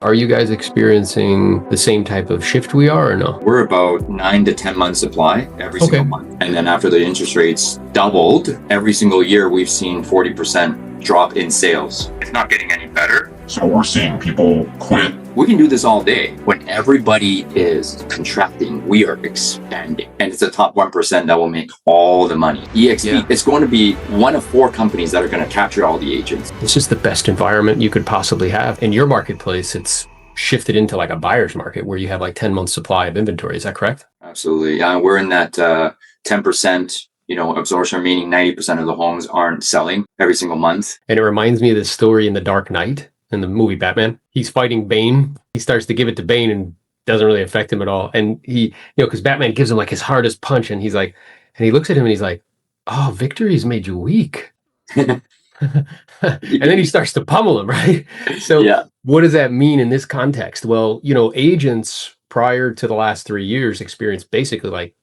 Are you guys experiencing the same type of shift we are or no? We're about 9 to 10 months supply every single Okay. month. And then after the interest rates doubled, every single year we've seen 40% drop in sales. It's not getting any better. So we're seeing people quit. We can do this all day. When everybody is contracting, we are expanding. And it's the top 1% that will make all the money. EXP, It's going to be one of 4 companies that are going to capture all the agents. This is the best environment you could possibly have. In your marketplace, it's shifted into like a buyer's market where you have like 10 months supply of inventory. Is that correct? Absolutely. We're in that 10%, absorption, meaning 90% of the homes aren't selling every single month. And it reminds me of this story in The Dark Knight in the movie Batman. He's fighting Bane. He starts to give it to Bane and doesn't really affect him at all. And he, because Batman gives him like his hardest punch and he's like, and he looks at him and he's like, oh, victory's made you weak. And then he starts to pummel him, right? So What does that mean in this context? Well, agents prior to the last 3 years experienced basically like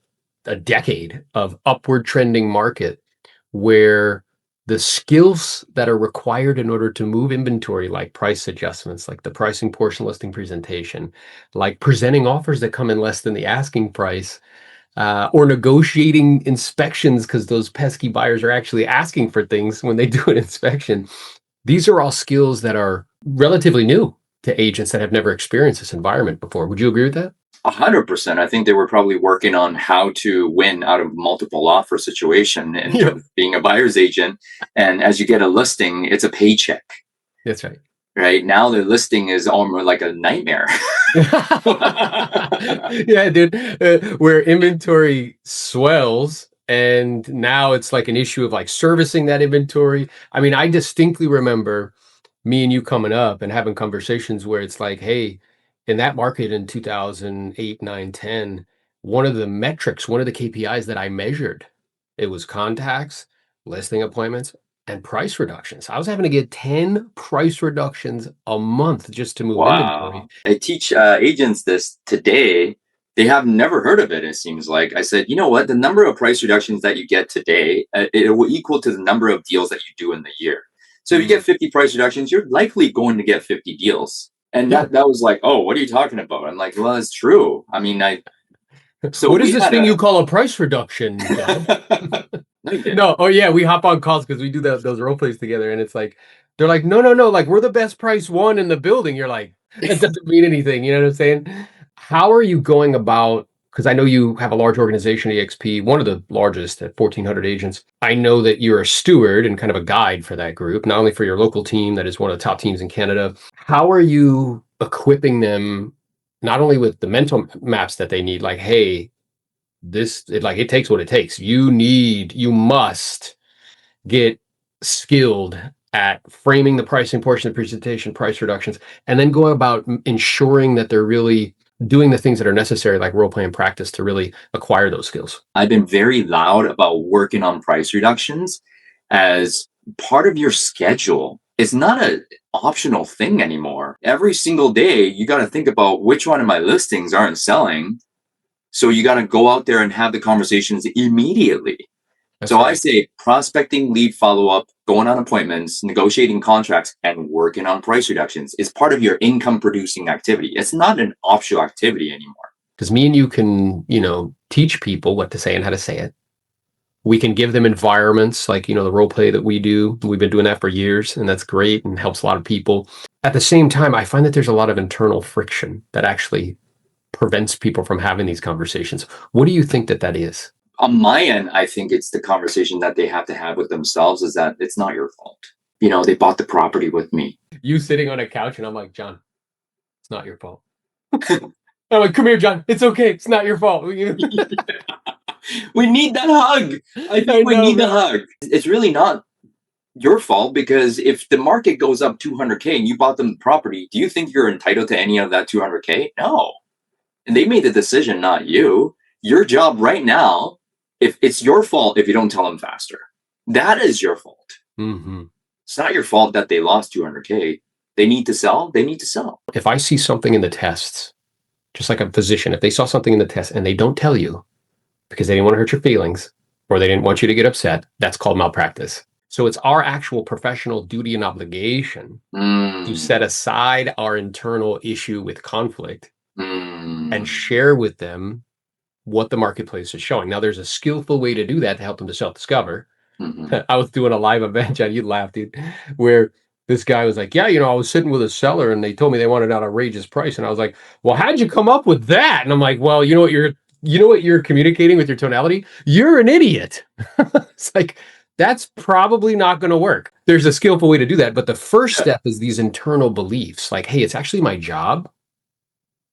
a decade of upward trending market where the skills that are required in order to move inventory, like price adjustments, like the pricing portion listing presentation, like presenting offers that come in less than the asking price, or negotiating inspections because those pesky buyers are actually asking for things when they do an inspection. These are all skills that are relatively new to agents that have never experienced this environment before. Would you agree with that? 100%. I think they were probably working on how to win out of multiple offer situation and being a buyer's agent. And as you get a listing, it's a paycheck. That's right. Right now, the listing is almost like a nightmare. Yeah, dude. Where inventory swells, and now it's like an issue of like servicing that inventory. I mean, I distinctly remember me and you coming up and having conversations where it's like, hey, in that market in 2008, 9, 10, one of the metrics, one of the KPIs that I measured, it was contacts, listing appointments, and price reductions. I was having to get 10 price reductions a month just to move inventory. I teach agents this today. They have never heard of it, it seems like. I said, you know what? The number of price reductions that you get today, it will equal to the number of deals that you do in the year. So if you get 50 price reductions, you're likely going to get 50 deals. And that was like, oh, what are you talking about? I'm like, well, it's true. I mean, so what is this thing you call a price reduction? No, oh yeah, we hop on calls because we do those role plays together, and it's like they're like, no, like we're the best price one in the building. You're like, that doesn't mean anything. You know what I'm saying? How are you going about? Because I know you have a large organization, EXP, one of the largest at 1,400 agents. I know that you're a steward and kind of a guide for that group, not only for your local team that is one of the top teams in Canada. How are you equipping them not only with the mental maps that they need, like, hey, it takes what it takes. You must get skilled at framing the pricing portion of the presentation, price reductions, and then go about ensuring that they're really doing the things that are necessary, like role playing practice, to really acquire those skills. I've been very loud about working on price reductions as part of your schedule. It's not an optional thing anymore. Every single day, you got to think about which one of my listings aren't selling. So you got to go out there and have the conversations immediately. That's right. I say prospecting, lead follow-up, going on appointments, negotiating contracts, and working on price reductions is part of your income producing activity. It's not an optional activity anymore. Because me and you can, teach people what to say and how to say it. We can give them environments like, the role play that we do. We've been doing that for years, and that's great and helps a lot of people. At the same time, I find that there's a lot of internal friction that actually prevents people from having these conversations. What do you think that is? On my end, I think it's the conversation that they have to have with themselves is that it's not your fault. They bought the property with me. You sitting on a couch and I'm like, John, it's not your fault. I'm like, come here, John. It's okay. It's not your fault. We need that hug. I think we need the hug. It's really not your fault, because if the market goes up 200K and you bought them the property, do you think you're entitled to any of that 200K? No. And they made the decision, not you. Your job right now, if it's your fault if you don't tell them faster, that is your fault. Mm-hmm. It's not your fault that they lost 200K. They need to sell. They need to sell. If I see something in the tests, just like a physician, if they saw something in the test and they don't tell you because they didn't want to hurt your feelings or they didn't want you to get upset, that's called malpractice. So it's our actual professional duty and obligation to set aside our internal issue with conflict and share with them what the marketplace is showing. Now, there's a skillful way to do that to help them to self-discover. I was doing a live event, John, you'd laugh, dude, where this guy was like, yeah, I was sitting with a seller and they told me they wanted an outrageous price. And I was like, well, how'd you come up with that? And I'm like, well, you know what you're communicating with your tonality? You're an idiot. It's like, that's probably not going to work. There's a skillful way to do that. But the first step is these internal beliefs like, hey, it's actually my job.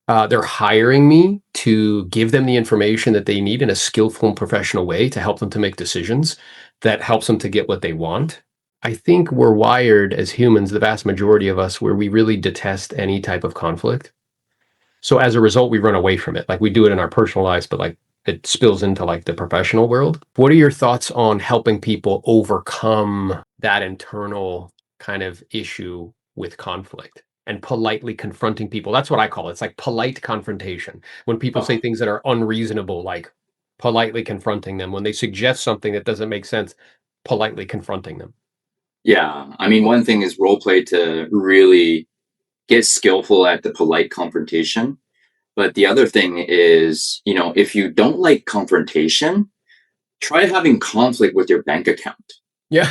They're hiring me to give them the information that they need in a skillful and professional way to help them to make decisions that helps them to get what they want. I think we're wired as humans, the vast majority of us, where we really detest any type of conflict. So as a result, we run away from it. Like we do it in our personal lives, but like it spills into like the professional world. What are your thoughts on helping people overcome that internal kind of issue with conflict and politely confronting people? That's what I call it. It's like polite confrontation. When people say things that are unreasonable, like politely confronting them. When they suggest something that doesn't make sense, politely confronting them. Yeah. I mean, one thing is role play to really get skillful at the polite confrontation. But the other thing is, if you don't like confrontation, try having conflict with your bank account. Yeah.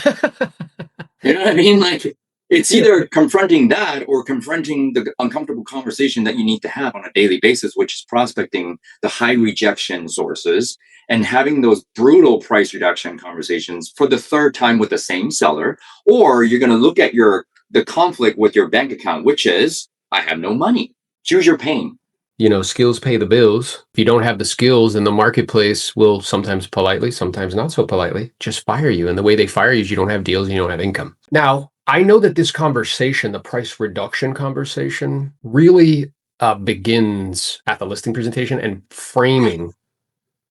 You know what I mean? Like it's either confronting that or confronting the uncomfortable conversation that you need to have on a daily basis, which is prospecting the high rejection sources and having those brutal price reduction conversations for the third time with the same seller. Or you're going to look at the conflict with your bank account, which is, I have no money. Choose your pain. Skills pay the bills. If you don't have the skills, then the marketplace will sometimes politely, sometimes not so politely, just fire you. And the way they fire you is you don't have deals and you don't have income. Now, I know that this conversation, the price reduction conversation, really begins at the listing presentation and framing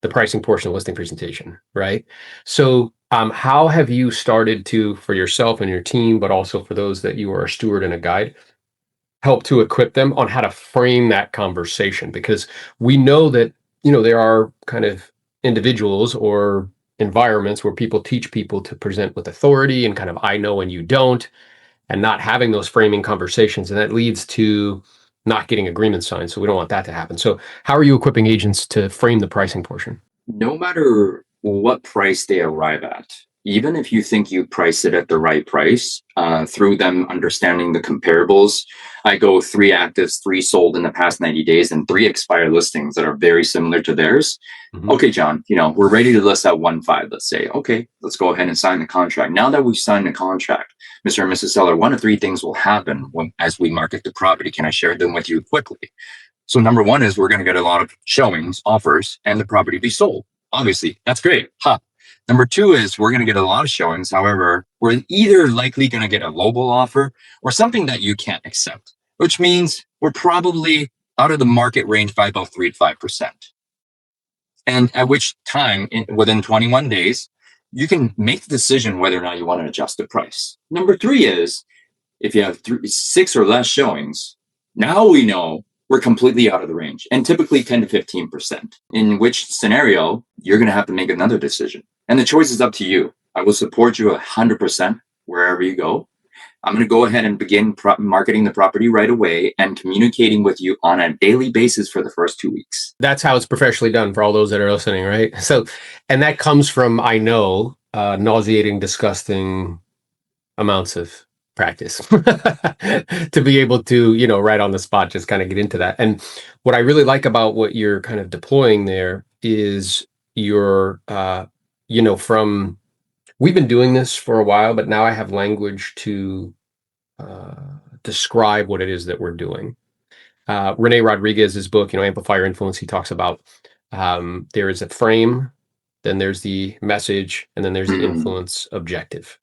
the pricing portion of the listing presentation, right? So how have you started to, for yourself and your team, but also for those that you are a steward and a guide, help to equip them on how to frame that conversation? Because we know that, there are kind of individuals or environments where people teach people to present with authority and kind of I know and you don't, and not having those framing conversations. And that leads to not getting agreements signed. So we don't want that to happen. So how are you equipping agents to frame the pricing portion? No matter what price they arrive at, even if you think you price it at the right price, through them understanding the comparables, I go 3 actives, 3 sold in the past 90 days, and 3 expired listings that are very similar to theirs. Mm-hmm. Okay, John, we're ready to list at 1.5, let's say. Okay, let's go ahead and sign the contract. Now that we've signed the contract, Mr. and Mrs. Seller, one of 3 things will happen as we market the property. Can I share them with you quickly? So number 1 is we're going to get a lot of showings, offers, and the property be sold. Obviously, that's great. Number 2 is we're going to get a lot of showings. However, we're either likely going to get a lowball offer or something that you can't accept, which means we're probably out of the market range by about 3 to 5%. And at which time, within 21 days, you can make the decision whether or not you want to adjust the price. Number 3 is if you have 6 or less showings, now we know we're completely out of the range, and typically 10 to 15%, in which scenario you're going to have to make another decision. And the choice is up to you. I will support you 100% wherever you go. I'm going to go ahead and begin marketing the property right away and communicating with you on a daily basis for the first 2 weeks. That's how it's professionally done for all those that are listening, right? So, and that comes from, I know, nauseating, disgusting amounts of practice to be able to, right on the spot, just kind of get into that. And what I really like about what you're kind of deploying there is your, from, we've been doing this for a while, but now I have language to describe what it is that we're doing. Rene Rodriguez's book, Amplify Your Influence, he talks about there is a frame, then there's the message, and then there's the influence objective.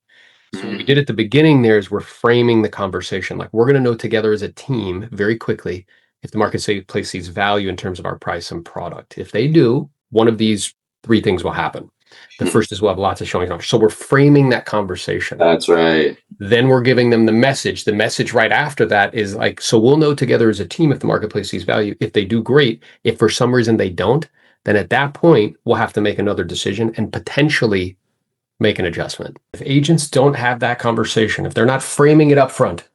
So what we did at the beginning there is we're framing the conversation. Like we're going to know together as a team very quickly if the marketplace sees value in terms of our price and product. If they do, one of these 3 things will happen. The first is we'll have lots of showings. So we're framing that conversation. That's right. Then we're giving them the message. The message right after that is like, so we'll know together as a team if the marketplace sees value. If they do, great. If for some reason they don't, then at that point, we'll have to make another decision and potentially make an adjustment. If agents don't have that conversation, if they're not framing it up front,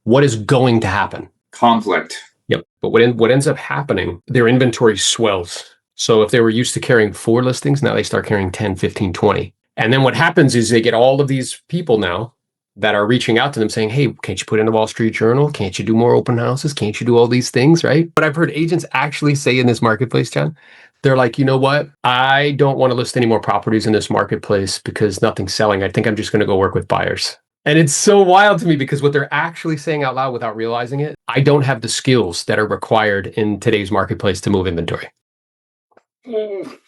what is going to happen? Conflict. Yep. But what ends up happening, their inventory swells. So if they were used to carrying 4 listings, now they start carrying 10, 15, 20. And then what happens is they get all of these people now that are reaching out to them saying, hey, can't you put in the Wall Street Journal? Can't you do more open houses? Can't you do all these things, right? But I've heard agents actually say in this marketplace, John, they're like, you know what? I don't want to list any more properties in this marketplace because nothing's selling. I think I'm just going to go work with buyers. And it's so wild to me because what they're actually saying out loud without realizing it, I don't have the skills that are required in today's marketplace to move inventory.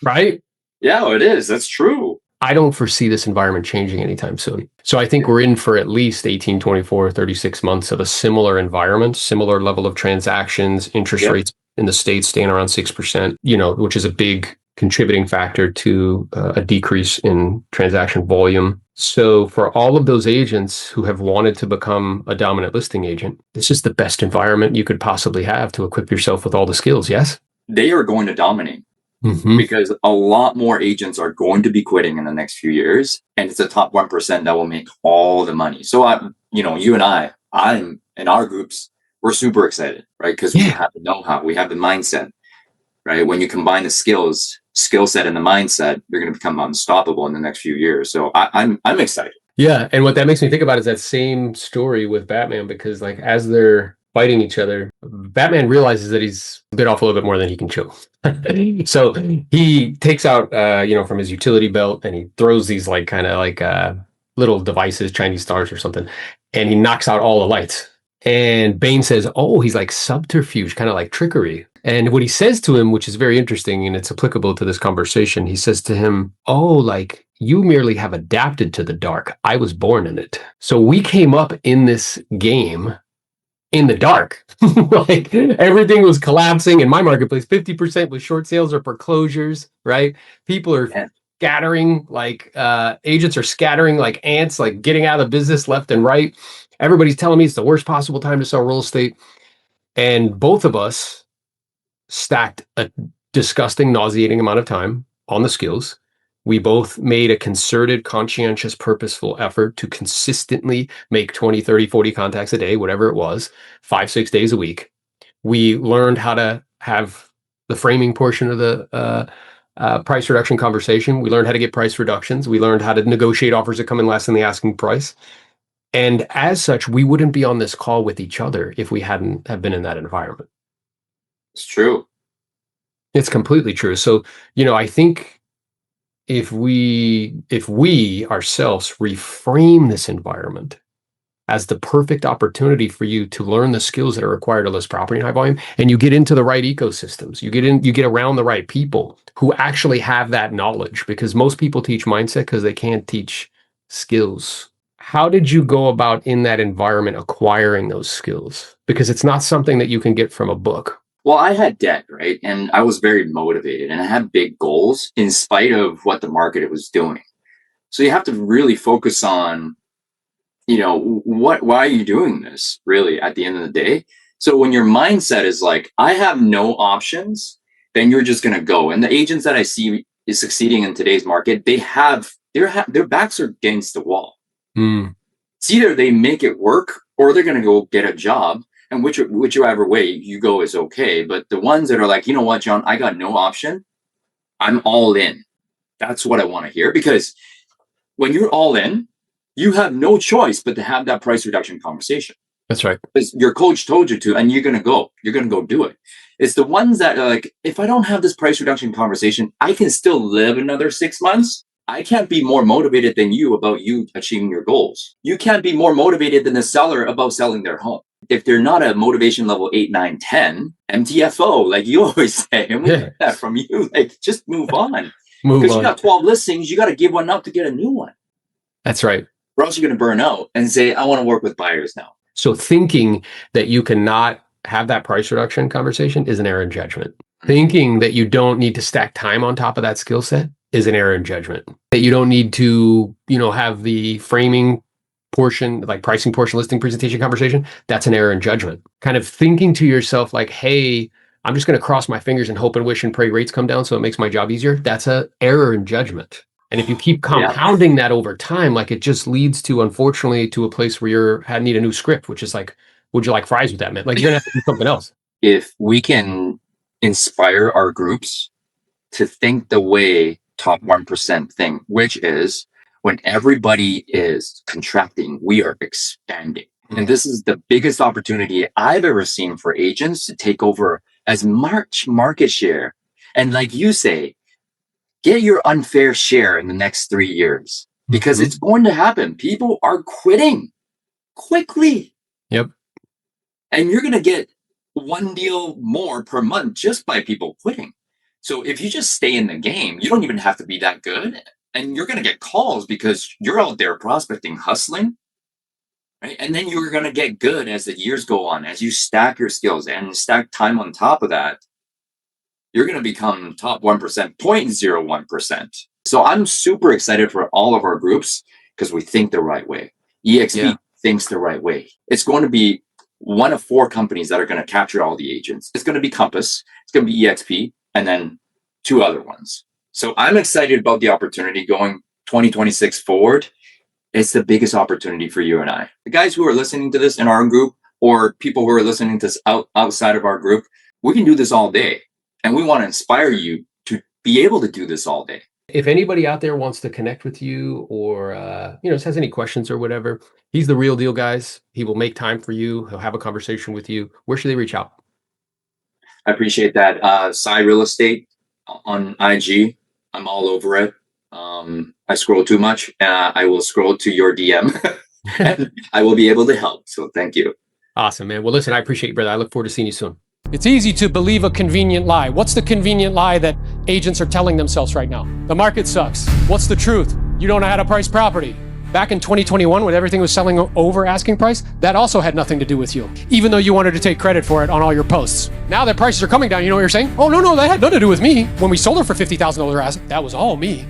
Right? Yeah, it is. That's true. I don't foresee this environment changing anytime soon. So I think we're in for at least 18, 24, 36 months of a similar environment, similar level of transactions, interest rates in the States staying around 6%, which is a big contributing factor to a decrease in transaction volume. So for all of those agents who have wanted to become a dominant listing agent, this is the best environment you could possibly have to equip yourself with all the skills, yes? They are going to dominate. Because a lot more agents are going to be quitting in the next few years, and it's the top 1% that will make all the money. So, you and I'm in our groups, we're super excited, right? Because we have the know-how, we have the mindset, right? When you combine the skill set, and the mindset, they're going to become unstoppable in the next few years. So I'm excited. Yeah, and what that makes me think about is that same story with Batman, because like as they're fighting each other, Batman realizes that he's bit off a little bit more than he can chew. So he takes out, from his utility belt, and he throws these little devices, Chinese stars or something, and he knocks out all the lights. And Bane says, oh, he's like subterfuge, kind of like trickery. And what he says to him, which is very interesting, and it's applicable to this conversation, he says to him, oh, like you merely have adapted to the dark. I was born in it. So we came up in this game in the dark. Like everything was collapsing in my marketplace. 50% was short sales or foreclosures, right? People are scattering, like agents are scattering like ants, like getting out of business left and right. Everybody's telling me it's the worst possible time to sell real estate. And both of us stacked a disgusting, nauseating amount of time on the skills. We both made a concerted, conscientious, purposeful effort to consistently make 20, 30, 40 contacts a day, whatever it was, 5, 6 days a week. We learned how to have the framing portion of the price reduction conversation. We learned how to get price reductions. We learned how to negotiate offers that come in less than the asking price. And as such, we wouldn't be on this call with each other if we hadn't have been in that environment. It's true. It's completely true. So, I think if we ourselves reframe this environment as the perfect opportunity for you to learn the skills that are required to list property in high volume, and you get into the right ecosystems, you get around the right people who actually have that knowledge, because most people teach mindset because they can't teach skills. How did you go about in that environment acquiring those skills? Because it's not something that you can get from a book. Well, I had debt, right? And I was very motivated, and I had big goals in spite of what the market was doing. So you have to really focus on, why are you doing this really at the end of the day? So when your mindset is like, I have no options, then you're just going to go. And the agents that I see is succeeding in today's market, their backs are against the wall. It's either they make it work or they're going to go get a job. And whichever way you go is okay. But the ones that are like, you know what, John, I got no option. I'm all in. That's what I want to hear. Because when you're all in, you have no choice but to have that price reduction conversation. That's right. Because your coach told you to, and you're going to go do it. It's the ones that are like, if I don't have this price reduction conversation, I can still live another 6 months. I can't be more motivated than you about you achieving your goals. You can't be more motivated than the seller about selling their home. If they're not a motivation level 8, 9, 10, MTFO, like you always say, and we get that from you, like just move on. Because you got 12 listings, you got to give one up to get a new one. That's right. Or else you're going to burn out and say, I want to work with buyers now. So thinking that you cannot have that price reduction conversation is an error in judgment. Thinking that you don't need to stack time on top of that skill set is an error in judgment. That you don't need to, have the framing portion, like pricing portion, listing presentation conversation, that's an error in judgment. Kind of thinking to yourself like, hey, I'm just going to cross my fingers and hope and wish and pray rates come down so it makes my job easier. That's an error in judgment. And if you keep compounding that over time, like it just leads to, unfortunately, to a place where need a new script, which is like, would you like fries with that, man? Like you're gonna have to do something else. If we can inspire our groups to think the way top 1% think, which is when everybody is contracting, we are expanding. And this is the biggest opportunity I've ever seen for agents to take over as much market share. And like you say, get your unfair share in the next 3 years, because it's going to happen. People are quitting quickly. Yep. And you're going to get one deal more per month just by people quitting. So if you just stay in the game, you don't even have to be that good. And you're going to get calls because you're out there prospecting, hustling. Right? And then you're going to get good as the years go on, as you stack your skills and stack time on top of that. You're going to become top 1%, 0.01%. So I'm super excited for all of our groups because we think the right way. EXP thinks the right way. It's going to be one of 4 companies that are going to capture all the agents. It's going to be Compass, it's going to be EXP, and then 2 other ones. So I'm excited about the opportunity going 2026 forward. It's the biggest opportunity for you and I. The guys who are listening to this in our group, or people who are listening to this outside of our group, we can do this all day. And we want to inspire you to be able to do this all day. If anybody out there wants to connect with you or, just has any questions or whatever, he's the real deal, guys. He will make time for you. He'll have a conversation with you. Where should they reach out? I appreciate that. Psy Real Estate on IG. I'm all over it. I scroll too much. I will scroll to your DM. And I will be able to help. So thank you. Awesome, man. Well, listen, I appreciate you, brother. I look forward to seeing you soon. It's easy to believe a convenient lie. What's the convenient lie that agents are telling themselves right now? The market sucks. What's the truth? You don't know how to price property. Back in 2021, when everything was selling over asking price, that also had nothing to do with you, even though you wanted to take credit for it on all your posts. Now that prices are coming down, you know what you're saying? Oh, no, that had nothing to do with me. When we sold her for $50,000 asset, that was all me.